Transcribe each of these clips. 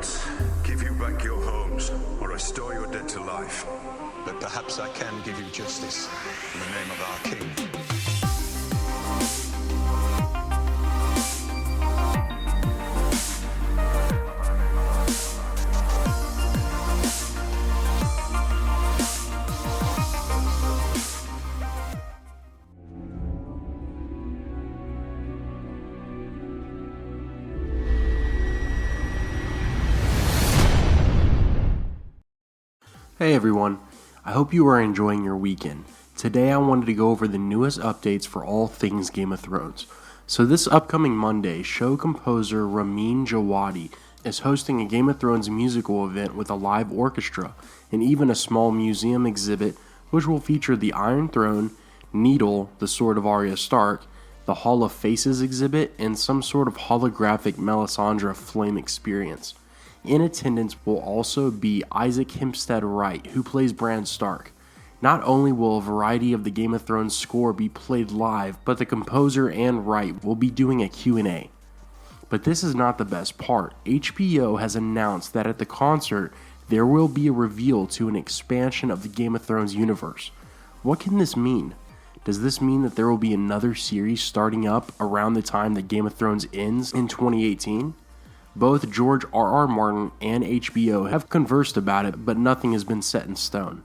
cannot give you back your homes or restore your dead to life. But perhaps I can give you justice in the name of our king. Hey everyone, I hope you are enjoying your weekend. Today I wanted to go over the newest updates for all things Game of Thrones. So this upcoming Monday, show composer Ramin Djawadi is hosting a Game of Thrones musical event with a live orchestra and even a small museum exhibit which will feature the Iron Throne, Needle, the sword of Arya Stark, the Hall of Faces exhibit, and some sort of holographic Melisandre flame experience. In attendance will also be Isaac Hempstead Wright, who plays Bran Stark. Not only will a variety of the Game of Thrones score be played live, but the composer and Wright will be doing a Q&A. But this is not the best part. HBO has announced that at the concert, there will be a reveal to an expansion of the Game of Thrones universe. What can this mean? Does this mean that there will be another series starting up around the time that Game of Thrones ends in 2018? Both George R.R. Martin and HBO have conversed about it, but nothing has been set in stone.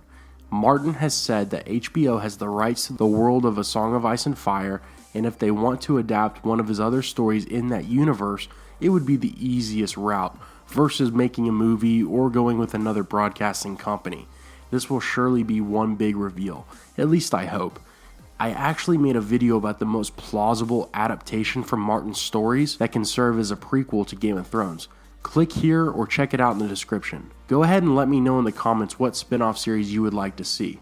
Martin has said that HBO has the rights to the world of A Song of Ice and Fire, and if they want to adapt one of his other stories in that universe, it would be the easiest route versus making a movie or going with another broadcasting company. This will surely be one big reveal, at least I hope. I actually made a video about the most plausible adaptation from Martin's stories that can serve as a prequel to Game of Thrones. Click here or check it out in the description. Go ahead and let me know in the comments what spin-off series you would like to see.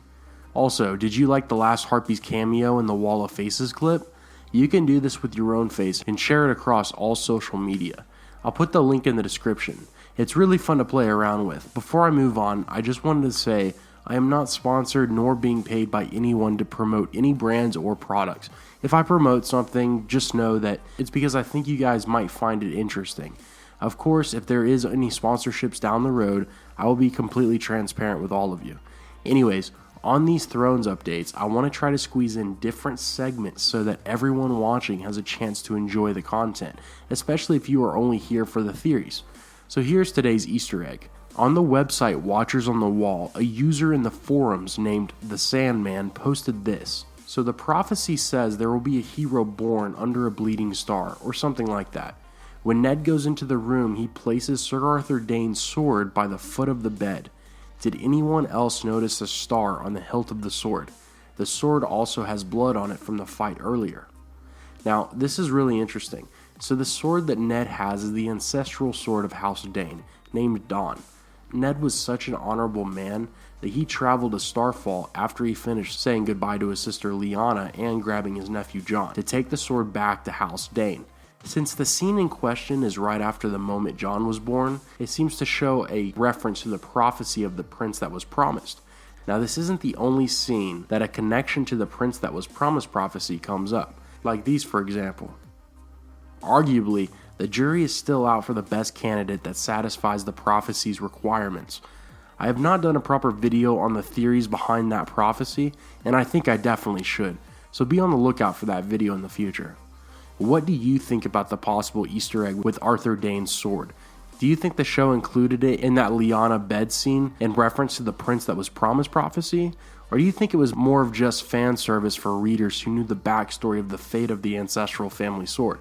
Also, did you like the last Harpy's cameo in the Wall of Faces clip? You can do this with your own face and share it across all social media. I'll put the link in the description. It's really fun to play around with. Before I move on, I just wanted to say I am not sponsored nor being paid by anyone to promote any brands or products. If I promote something, just know that it's because I think you guys might find it interesting. Of course, if there is any sponsorships down the road, I will be completely transparent with all of you. Anyways, on these Thrones updates, I want to try to squeeze in different segments so that everyone watching has a chance to enjoy the content, especially if you are only here for the theories. So here's today's Easter egg. On the website Watchers on the Wall, a user in the forums named The Sandman posted this. So the prophecy says there will be a hero born under a bleeding star, or something like that. When Ned goes into the room, he places Sir Arthur Dayne's sword by the foot of the bed. Did anyone else notice a star on the hilt of the sword? The sword also has blood on it from the fight earlier. Now, this is really interesting. So the sword that Ned has is the ancestral sword of House Dayne, named Dawn. Ned was such an honorable man that he traveled to Starfall after he finished saying goodbye to his sister Lyanna and grabbing his nephew Jon to take the sword back to House Dayne. Since the scene in question is right after the moment Jon was born, it seems to show a reference to the prophecy of the prince that was promised. Now this isn't the only scene that a connection to the prince that was promised prophecy comes up, like these for example. Arguably, the jury is still out for the best candidate that satisfies the prophecy's requirements. I have not done a proper video on the theories behind that prophecy, and I think I definitely should, so be on the lookout for that video in the future. What do you think about the possible Easter egg with Arthur Dayne's sword? Do you think the show included it in that Lyanna bed scene in reference to the prince that was promised prophecy? Or do you think it was more of just fan service for readers who knew the backstory of the fate of the ancestral family sword?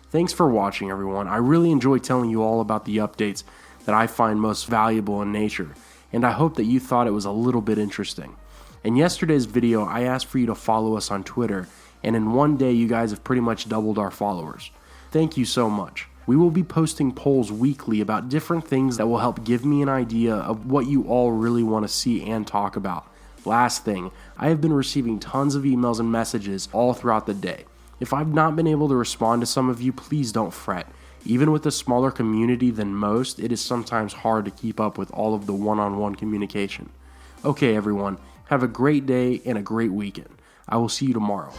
Thanks for watching, everyone. I really enjoy telling you all about the updates that I find most valuable in nature, and I hope that you thought it was a little bit interesting. In yesterday's video, I asked for you to follow us on Twitter, and in one day, you guys have pretty much doubled our followers. Thank you so much. We will be posting polls weekly about different things that will help give me an idea of what you all really want to see and talk about. Last thing, I have been receiving tons of emails and messages all throughout the day. If I've not been able to respond to some of you, please don't fret. Even with a smaller community than most, it is sometimes hard to keep up with all of the one-on-one communication. Okay, everyone, have a great day and a great weekend. I will see you tomorrow.